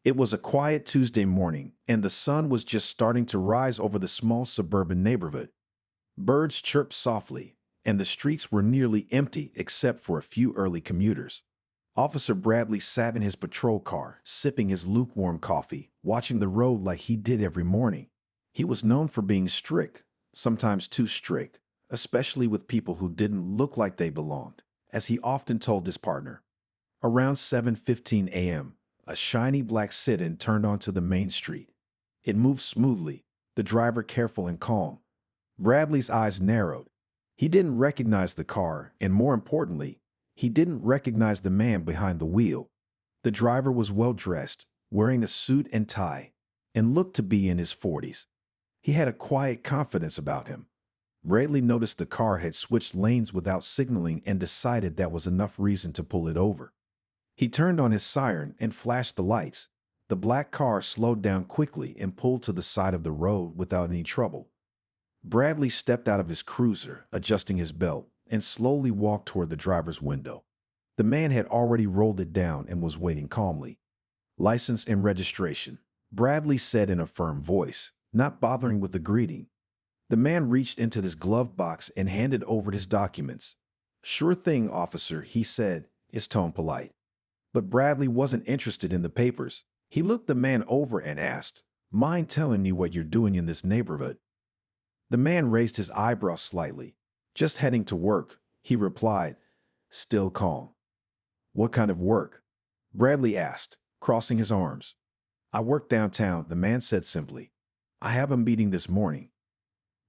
It was a quiet Tuesday morning, and the sun was just starting to rise over the small suburban neighborhood. Birds chirped softly, and the streets were nearly empty except for a few early commuters. Officer Bradley sat in his patrol car, sipping his lukewarm coffee, watching the road like he did every morning. He was known for being strict, sometimes too strict, especially with people who didn't look like they belonged, as he often told his partner. Around 7:15 a.m., a shiny black sit-in turned onto the main street. It moved smoothly, the driver careful and calm. Bradley's eyes narrowed. He didn't recognize the car, and more importantly, he didn't recognize the man behind the wheel. The driver was well-dressed, wearing a suit and tie, and looked to be in his 40s. He had a quiet confidence about him. Bradley noticed the car had switched lanes without signaling and decided that was enough reason to pull it over. He turned on his siren and flashed the lights. The black car slowed down quickly and pulled to the side of the road without any trouble. Bradley stepped out of his cruiser, adjusting his belt, and slowly walked toward the driver's window. The man had already rolled it down and was waiting calmly. "License and registration," Bradley said in a firm voice, not bothering with the greeting. The man reached into his glove box and handed over his documents. "Sure thing, officer," he said, his tone polite. But Bradley wasn't interested in the papers. He looked the man over and asked, "Mind telling me what you're doing in this neighborhood?" The man raised his eyebrows slightly. "Just heading to work," he replied, still calm. "What kind of work?" Bradley asked, crossing his arms. "I work downtown," the man said simply. "I have a meeting this morning."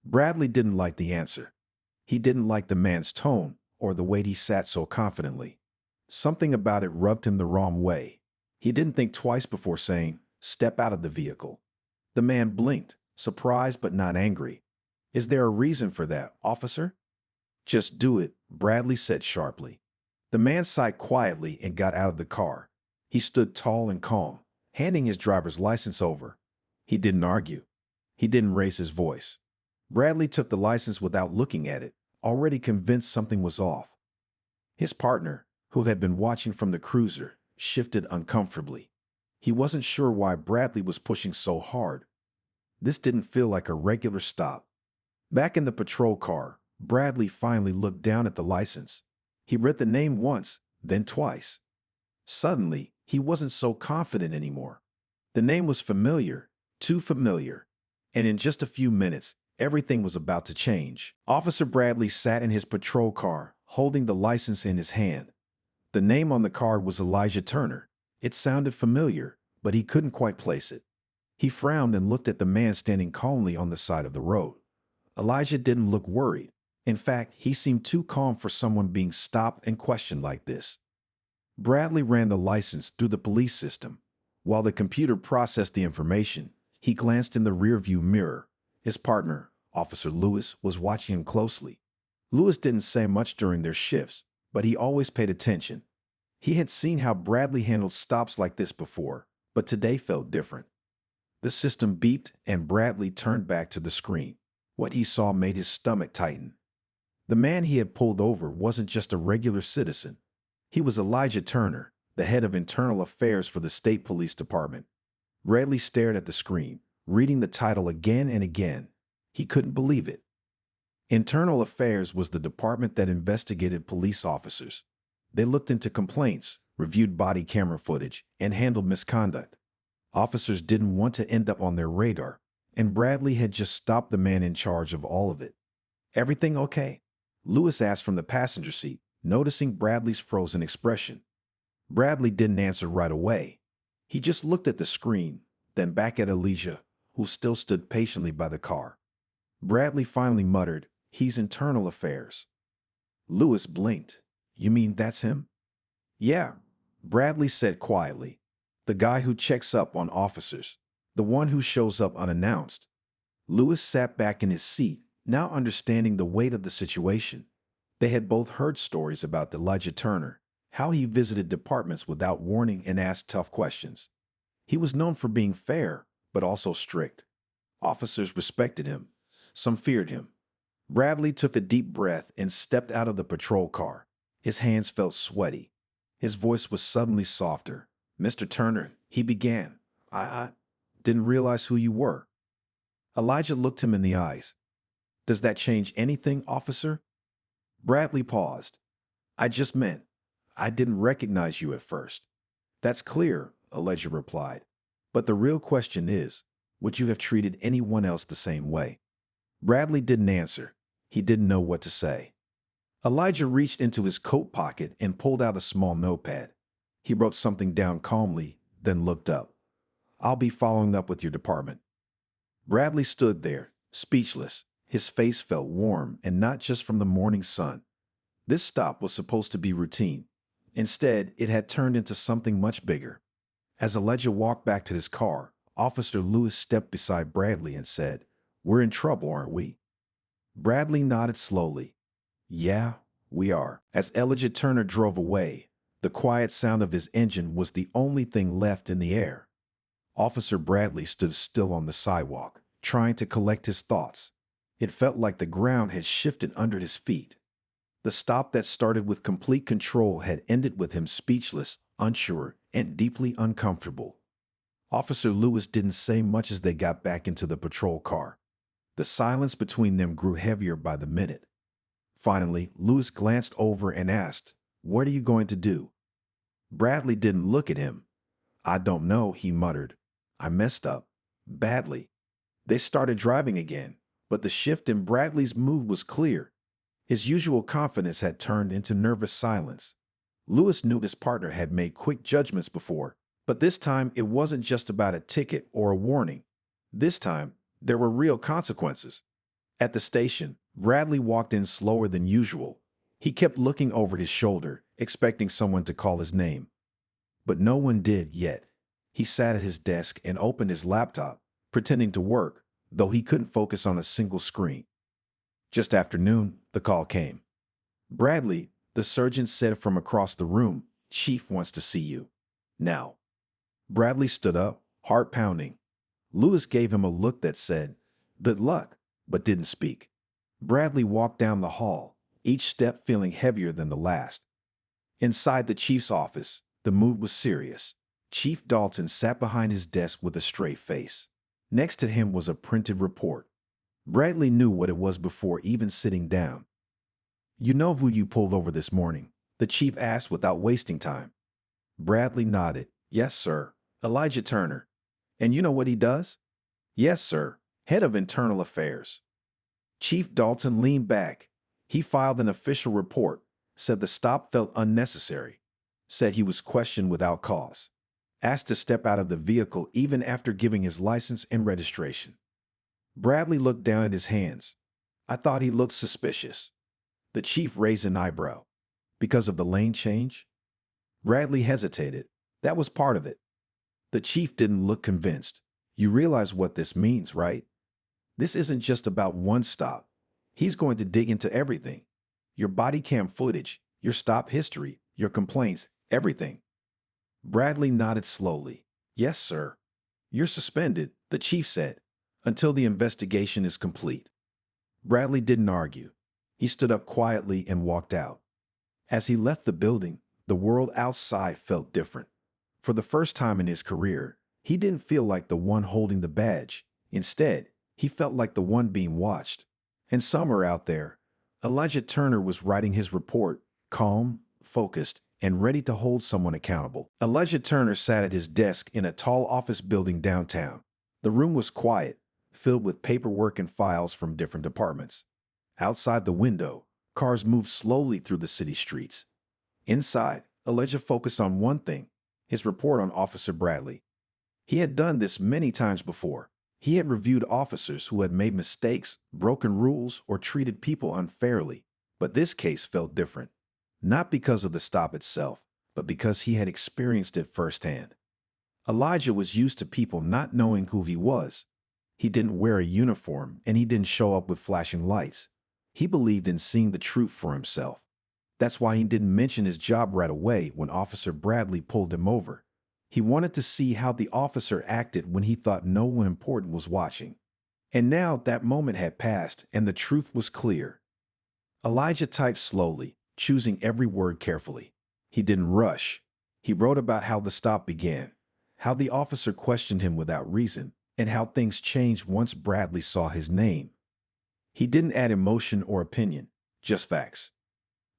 Bradley didn't like the answer. He didn't like the man's tone or the way he sat so confidently. Something about it rubbed him the wrong way. He didn't think twice before saying, "Step out of the vehicle." The man blinked, surprised but not angry. "Is there a reason for that, officer?" "Just do it," Bradley said sharply. The man sighed quietly and got out of the car. He stood tall and calm, handing his driver's license over. He didn't argue. He didn't raise his voice. Bradley took the license without looking at it, already convinced something was off. His partner, who had been watching from the cruiser, shifted uncomfortably. He wasn't sure why Bradley was pushing so hard. This didn't feel like a regular stop. Back in the patrol car, Bradley finally looked down at the license. He read the name once, then twice. Suddenly, he wasn't so confident anymore. The name was familiar, too familiar. And in just a few minutes, everything was about to change. Officer Bradley sat in his patrol car, holding the license in his hand. The name on the card was Elijah Turner. It sounded familiar, but he couldn't quite place it. He frowned and looked at the man standing calmly on the side of the road. Elijah didn't look worried. In fact, he seemed too calm for someone being stopped and questioned like this. Bradley ran the license through the police system. While the computer processed the information, he glanced in the rearview mirror. His partner, Officer Lewis, was watching him closely. Lewis didn't say much during their shifts, but he always paid attention. He had seen how Bradley handled stops like this before, but today felt different. The system beeped and Bradley turned back to the screen. What he saw made his stomach tighten. The man he had pulled over wasn't just a regular citizen. He was Elijah Turner, the head of internal affairs for the state police department. Bradley stared at the screen, reading the title again and again. He couldn't believe it. Internal Affairs was the department that investigated police officers. They looked into complaints, reviewed body camera footage, and handled misconduct. Officers didn't want to end up on their radar, and Bradley had just stopped the man in charge of all of it. "Everything okay?" Lewis asked from the passenger seat, noticing Bradley's frozen expression. Bradley didn't answer right away. He just looked at the screen, then back at Elijah, who still stood patiently by the car. Bradley finally muttered, "He's Internal Affairs." Lewis blinked. "You mean that's him?" "Yeah," Bradley said quietly. "The guy who checks up on officers. The one who shows up unannounced." Lewis sat back in his seat, now understanding the weight of the situation. They had both heard stories about Elijah Turner, how he visited departments without warning and asked tough questions. He was known for being fair, but also strict. Officers respected him. Some feared him. Bradley took a deep breath and stepped out of the patrol car. His hands felt sweaty. His voice was suddenly softer. "Mr. Turner," he began, I didn't realize who you were." Elijah looked him in the eyes. "Does that change anything, officer?" Bradley paused. "I just meant I didn't recognize you at first." "That's clear," Elijah replied. "But the real question is, would you have treated anyone else the same way?" Bradley didn't answer. He didn't know what to say. Elijah reached into his coat pocket and pulled out a small notepad. He wrote something down calmly, then looked up. "I'll be following up with your department." Bradley stood there, speechless. His face felt warm, and not just from the morning sun. This stop was supposed to be routine. Instead, it had turned into something much bigger. As Elijah walked back to his car, Officer Lewis stepped beside Bradley and said, "We're in trouble, aren't we?" Bradley nodded slowly. "Yeah, we are." As Elijah Turner drove away, the quiet sound of his engine was the only thing left in the air. Officer Bradley stood still on the sidewalk, trying to collect his thoughts. It felt like the ground had shifted under his feet. The stop that started with complete control had ended with him speechless, unsure, and deeply uncomfortable. Officer Lewis didn't say much as they got back into the patrol car. The silence between them grew heavier by the minute. Finally, Lewis glanced over and asked, "What are you going to do?" Bradley didn't look at him. "I don't know," he muttered. "I messed up. Badly." They started driving again, but the shift in Bradley's mood was clear. His usual confidence had turned into nervous silence. Lewis knew his partner had made quick judgments before, but this time it wasn't just about a ticket or a warning. This time, there were real consequences. At the station, Bradley walked in slower than usual. He kept looking over his shoulder, expecting someone to call his name. But no one did yet. He sat at his desk and opened his laptop, pretending to work, though he couldn't focus on a single screen. Just after noon, the call came. "Bradley," the surgeon said from across the room, "Chief wants to see you. Now." Bradley stood up, heart pounding. Lewis gave him a look that said, "Good luck," but didn't speak. Bradley walked down the hall, each step feeling heavier than the last. Inside the chief's office, the mood was serious. Chief Dalton sat behind his desk with a straight face. Next to him was a printed report. Bradley knew what it was before even sitting down. "You know who you pulled over this morning?" the chief asked without wasting time. Bradley nodded. "Yes, sir. Elijah Turner." "And you know what he does?" "Yes, sir. Head of Internal Affairs." Chief Dalton leaned back. He filed an official report, said the stop felt unnecessary, said he was questioned without cause, asked to step out of the vehicle even after giving his license and registration. Bradley looked down at his hands. "I thought he looked suspicious." The chief raised an eyebrow. "Because of the lane change?" Bradley hesitated. "That was part of it." The chief didn't look convinced. "You realize what this means, right? This isn't just about one stop. He's going to dig into everything. Your body cam footage, your stop history, your complaints, everything." Bradley nodded slowly. "Yes, sir." "You're suspended," the chief said, "until the investigation is complete." Bradley didn't argue. He stood up quietly and walked out. As he left the building, the world outside felt different. For the first time in his career, he didn't feel like the one holding the badge. Instead, he felt like the one being watched. And somewhere out there, Elijah Turner was writing his report, calm, focused, and ready to hold someone accountable. Elijah Turner sat at his desk in a tall office building downtown. The room was quiet, filled with paperwork and files from different departments. Outside the window, cars moved slowly through the city streets. Inside, Elijah focused on one thing, his report on Officer Bradley. He had done this many times before. He had reviewed officers who had made mistakes, broken rules, or treated people unfairly. But this case felt different. Not because of the stop itself, but because he had experienced it firsthand. Elijah was used to people not knowing who he was. He didn't wear a uniform, and he didn't show up with flashing lights. He believed in seeing the truth for himself. That's why he didn't mention his job right away when Officer Bradley pulled him over. He wanted to see how the officer acted when he thought no one important was watching. And now that moment had passed, and the truth was clear. Elijah typed slowly, choosing every word carefully. He didn't rush. He wrote about how the stop began, how the officer questioned him without reason, and how things changed once Bradley saw his name. He didn't add emotion or opinion, just facts.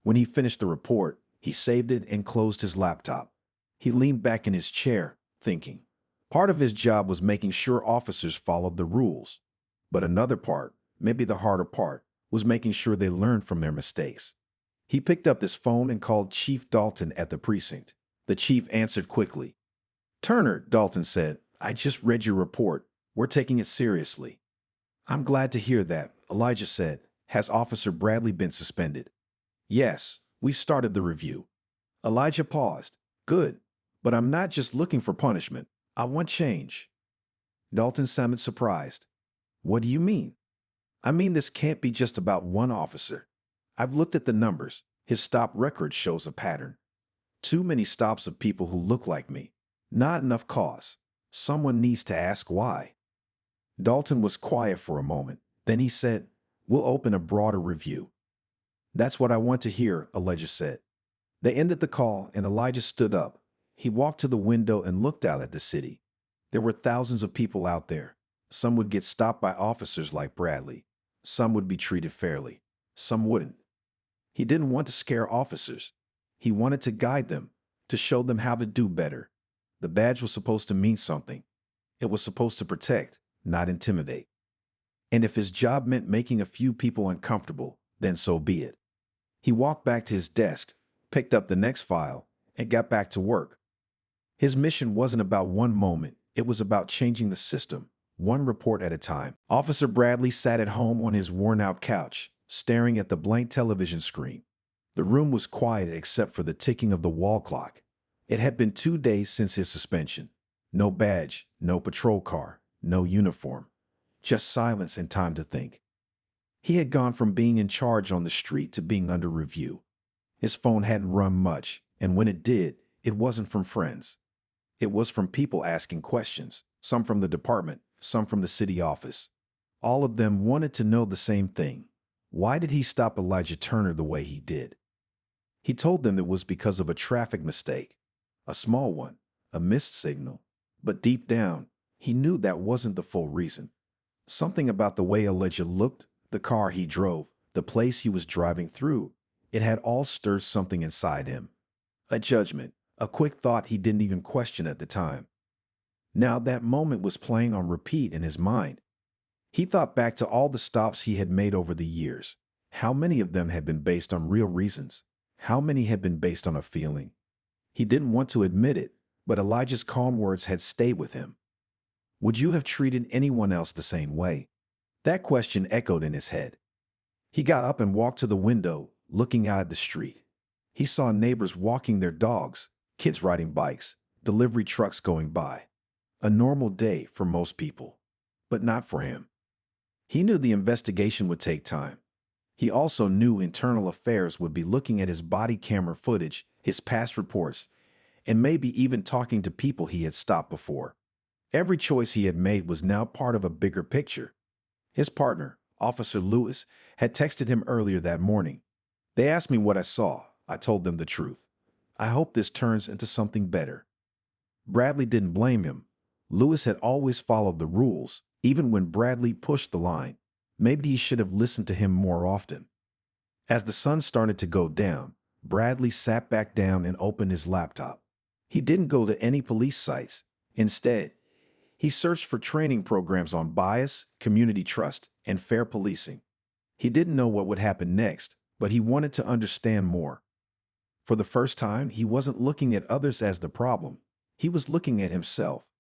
When he finished the report, he saved it and closed his laptop. He leaned back in his chair, thinking. Part of his job was making sure officers followed the rules. But another part, maybe the harder part, was making sure they learned from their mistakes. He picked up his phone and called Chief Dalton at the precinct. The chief answered quickly. "Turner," Dalton said, "I just read your report. We're taking it seriously." "I'm glad to hear that," Elijah said. "Has Officer Bradley been suspended?" "Yes, we've started the review." Elijah paused. "Good, but I'm not just looking for punishment. I want change." Dalton sounded surprised. "What do you mean?" "I mean this can't be just about one officer. I've looked at the numbers. His stop record shows a pattern. Too many stops of people who look like me. Not enough cause. Someone needs to ask why." Dalton was quiet for a moment. Then he said, "We'll open a broader review." "That's what I want to hear," Elijah said. They ended the call and Elijah stood up. He walked to the window and looked out at the city. There were thousands of people out there. Some would get stopped by officers like Bradley. Some would be treated fairly. Some wouldn't. He didn't want to scare officers. He wanted to guide them, to show them how to do better. The badge was supposed to mean something. It was supposed to protect, not intimidate. And if his job meant making a few people uncomfortable, then so be it. He walked back to his desk, picked up the next file, and got back to work. His mission wasn't about one moment. It was about changing the system, one report at a time. Officer Bradley sat at home on his worn-out couch, staring at the blank television screen. The room was quiet except for the ticking of the wall clock. It had been 2 days since his suspension. No badge, no patrol car, no uniform. Just silence and time to think. He had gone from being in charge on the street to being under review. His phone hadn't rung much, and when it did, it wasn't from friends. It was from people asking questions, some from the department, some from the city office. All of them wanted to know the same thing. Why did he stop Elijah Turner the way he did? He told them it was because of a traffic mistake, a small one, a missed signal. But deep down, he knew that wasn't the full reason. Something about the way Elijah looked, the car he drove, the place he was driving through, it had all stirred something inside him. A judgment, a quick thought he didn't even question at the time. Now that moment was playing on repeat in his mind. He thought back to all the stops he had made over the years. How many of them had been based on real reasons? How many had been based on a feeling? He didn't want to admit it, but Elijah's calm words had stayed with him. Would you have treated anyone else the same way? That question echoed in his head. He got up and walked to the window, looking out at the street. He saw neighbors walking their dogs, kids riding bikes, delivery trucks going by. A normal day for most people, but not for him. He knew the investigation would take time. He also knew internal affairs would be looking at his body camera footage, his past reports, and maybe even talking to people he had stopped before. Every choice he had made was now part of a bigger picture. His partner, Officer Lewis, had texted him earlier that morning. "They asked me what I saw. I told them the truth. I hope this turns into something better." Bradley didn't blame him. Lewis had always followed the rules, even when Bradley pushed the line. Maybe he should have listened to him more often. As the sun started to go down, Bradley sat back down and opened his laptop. He didn't go to any police sites. Instead, he searched for training programs on bias, community trust, and fair policing. He didn't know what would happen next, but he wanted to understand more. For the first time, he wasn't looking at others as the problem. He was looking at himself.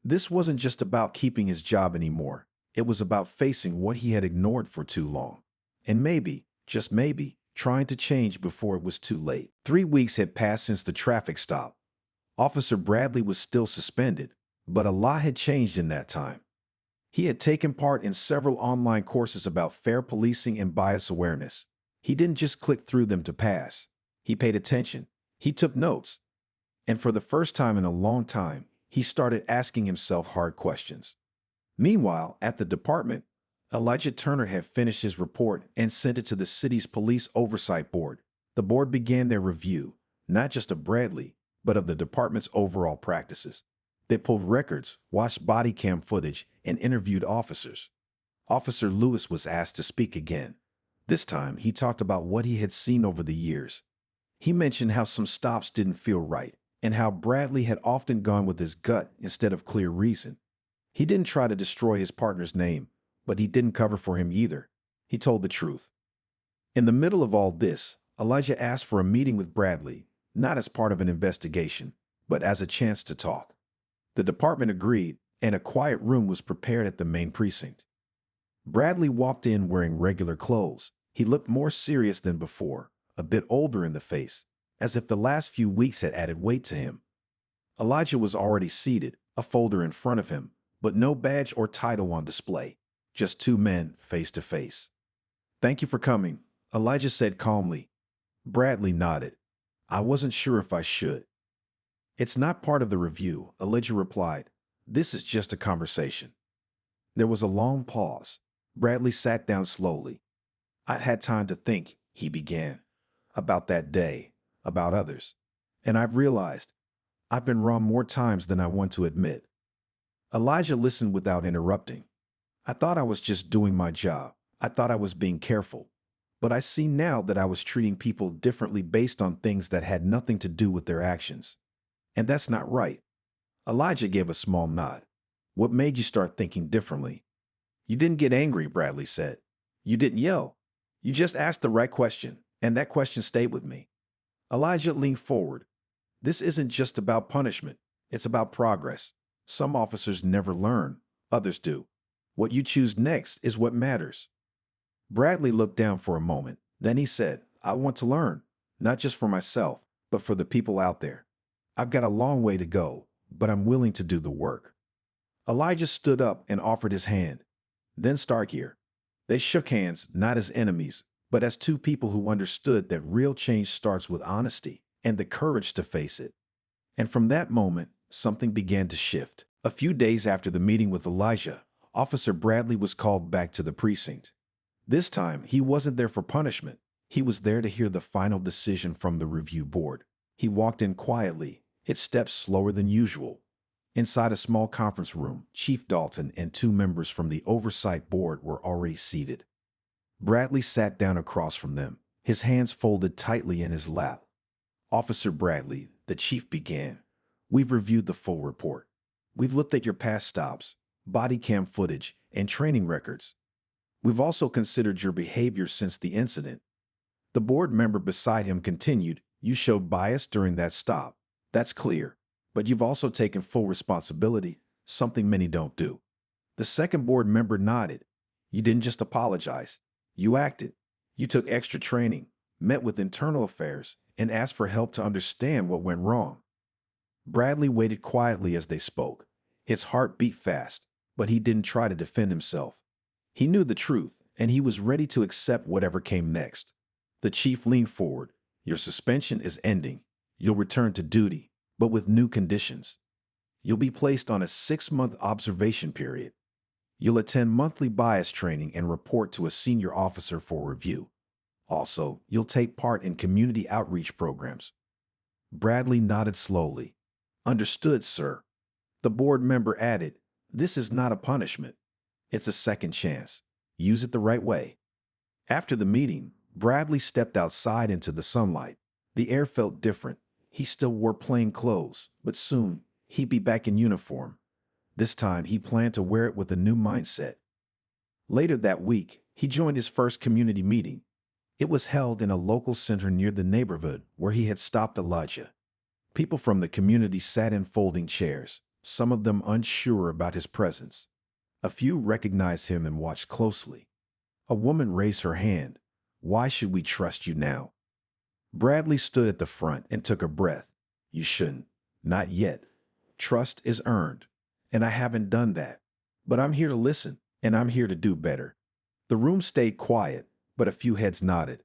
This wasn't just about keeping his job anymore. It was about facing what he had ignored for too long. And maybe, just maybe, trying to change before it was too late. 3 weeks had passed since the traffic stop. Officer Bradley was still suspended, but a lot had changed in that time. He had taken part in several online courses about fair policing and bias awareness. He didn't just click through them to pass. He paid attention. He took notes. And for the first time in a long time, he started asking himself hard questions. Meanwhile, at the department, Elijah Turner had finished his report and sent it to the city's police oversight board. The board began their review, not just of Bradley, but of the department's overall practices. They pulled records, watched body cam footage, and interviewed officers. Officer Lewis was asked to speak again. This time, he talked about what he had seen over the years. He mentioned how some stops didn't feel right, and how Bradley had often gone with his gut instead of clear reason. He didn't try to destroy his partner's name, but he didn't cover for him either. He told the truth. In the middle of all this, Elijah asked for a meeting with Bradley, not as part of an investigation, but as a chance to talk. The department agreed, and a quiet room was prepared at the main precinct. Bradley walked in wearing regular clothes. He looked more serious than before, a bit older in the face, as if the last few weeks had added weight to him. Elijah was already seated, a folder in front of him, but no badge or title on display, just two men face to face. "Thank you for coming," Elijah said calmly. Bradley nodded. "I wasn't sure if I should." "It's not part of the review," Elijah replied. "This is just a conversation." There was a long pause. Bradley sat down slowly. "I've had time to think," he began, "about that day, about others. And I've realized I've been wrong more times than I want to admit." Elijah listened without interrupting. "I thought I was just doing my job. I thought I was being careful. But I see now that I was treating people differently based on things that had nothing to do with their actions. And that's not right." Elijah gave a small nod. "What made you start thinking differently?" "You didn't get angry," Bradley said. "You didn't yell. You just asked the right question, and that question stayed with me." Elijah leaned forward. "This isn't just about punishment. It's about progress. Some officers never learn. Others do. What you choose next is what matters." Bradley looked down for a moment. Then he said, "I want to learn, not just for myself, but for the people out there. I've got a long way to go, but I'm willing to do the work." Elijah stood up and offered his hand. "Then start here." They shook hands, not as enemies, but as two people who understood that real change starts with honesty and the courage to face it. And from that moment, something began to shift. A few days after the meeting with Elijah, Officer Bradley was called back to the precinct. This time, he wasn't there for punishment. He was there to hear the final decision from the review board. He walked in quietly, his steps slower than usual. Inside a small conference room, Chief Dalton and two members from the oversight board were already seated. Bradley sat down across from them, his hands folded tightly in his lap. "Officer Bradley," the chief began, "we've reviewed the full report. We've looked at your past stops, body cam footage, and training records. We've also considered your behavior since the incident." The board member beside him continued, "You showed bias during that stop. That's clear. But you've also taken full responsibility, something many don't do." The second board member nodded. "You didn't just apologize. You acted. You took extra training, met with internal affairs, and asked for help to understand what went wrong." Bradley waited quietly as they spoke. His heart beat fast, but he didn't try to defend himself. He knew the truth, and he was ready to accept whatever came next. The chief leaned forward. "Your suspension is ending. You'll return to duty, but with new conditions. You'll be placed on a 6-month observation period. You'll attend monthly bias training and report to a senior officer for review. Also, you'll take part in community outreach programs." Bradley nodded slowly. "Understood, sir." The board member added, "This is not a punishment. It's a second chance. Use it the right way." After the meeting, Bradley stepped outside into the sunlight. The air felt different. He still wore plain clothes, but soon he'd be back in uniform. This time, he planned to wear it with a new mindset. Later that week, he joined his first community meeting. It was held in a local center near the neighborhood where he had stopped Elijah. People from the community sat in folding chairs, some of them unsure about his presence. A few recognized him and watched closely. A woman raised her hand. "Why should we trust you now?" Bradley stood at the front and took a breath. "You shouldn't. Not yet. Trust is earned. And I haven't done that. But I'm here to listen, and I'm here to do better." The room stayed quiet, but a few heads nodded.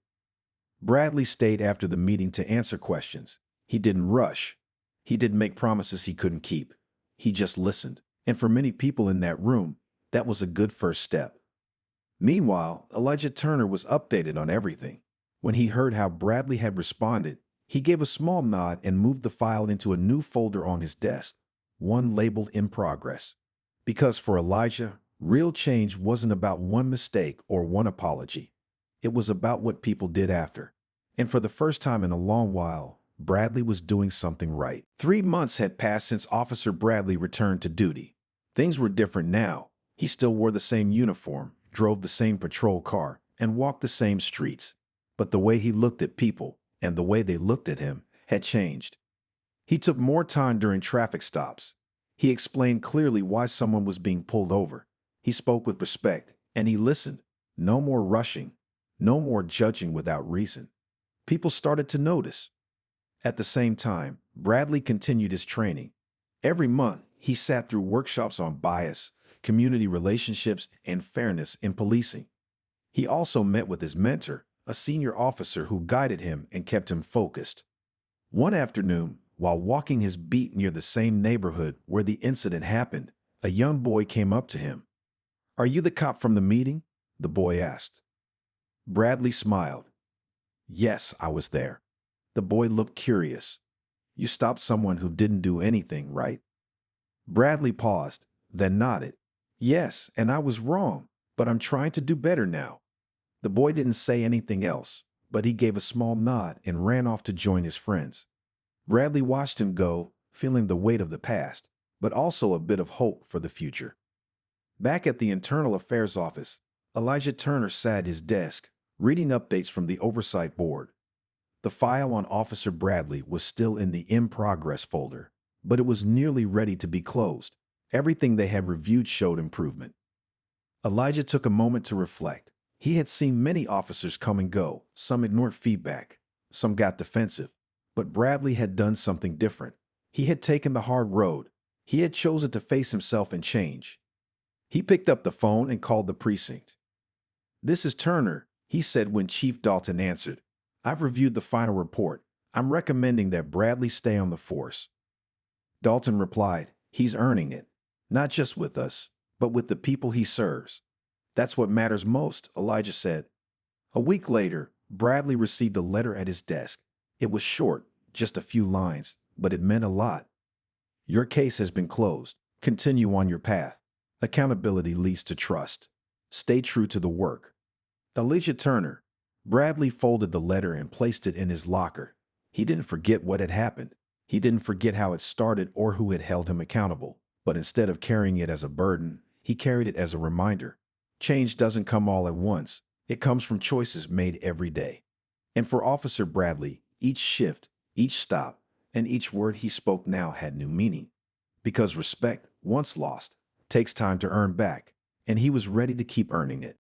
Bradley stayed after the meeting to answer questions. He didn't rush. He didn't make promises he couldn't keep. He just listened. And for many people in that room, that was a good first step. Meanwhile, Elijah Turner was updated on everything. When he heard how Bradley had responded, he gave a small nod and moved the file into a new folder on his desk. one labeled in progress. Because for Elijah, real change wasn't about one mistake or one apology. It was about what people did after. And for the first time in a long while, Bradley was doing something right. 3 months had passed since Officer Bradley returned to duty. Things were different now. He still wore the same uniform, drove the same patrol car, and walked the same streets. But the way he looked at people, and the way they looked at him, had changed. He took more time during traffic stops. He explained clearly why someone was being pulled over. He spoke with respect, and he listened. No more rushing. No more judging without reason. People started to notice. At the same time, Bradley continued his training. Every month, he sat through workshops on bias, community relationships, and fairness in policing. He also met with his mentor, a senior officer who guided him and kept him focused. One afternoon, while walking his beat near the same neighborhood where the incident happened, a young boy came up to him. "Are you the cop from the meeting?" the boy asked. Bradley smiled. "Yes, I was there." The boy looked curious. "You stopped someone who didn't do anything, right?" Bradley paused, then nodded. "Yes, and I was wrong, but I'm trying to do better now." The boy didn't say anything else, but he gave a small nod and ran off to join his friends. Bradley watched him go, feeling the weight of the past, but also a bit of hope for the future. Back at the Internal Affairs office, Elijah Turner sat at his desk, reading updates from the oversight board. The file on Officer Bradley was still in the In Progress folder, but it was nearly ready to be closed. Everything they had reviewed showed improvement. Elijah took a moment to reflect. He had seen many officers come and go. Some ignored feedback. Some got defensive. But Bradley had done something different. He had taken the hard road. He had chosen to face himself and change. He picked up the phone and called the precinct. "This is Turner," he said when Chief Dalton answered. "I've reviewed the final report. I'm recommending that Bradley stay on the force." Dalton replied, "He's earning it. Not just with us, but with the people he serves." "That's what matters most," Elijah said. A week later, Bradley received a letter at his desk. It was short, just a few lines, but it meant a lot. "Your case has been closed. Continue on your path. Accountability leads to trust. Stay true to the work." Elijah Turner. Bradley folded the letter and placed it in his locker. He didn't forget what had happened. He didn't forget how it started or who had held him accountable. But instead of carrying it as a burden, he carried it as a reminder. Change doesn't come all at once. It comes from choices made every day. And for Officer Bradley, each shift, each stop, and each word he spoke now had new meaning. Because respect, once lost, takes time to earn back, and he was ready to keep earning it.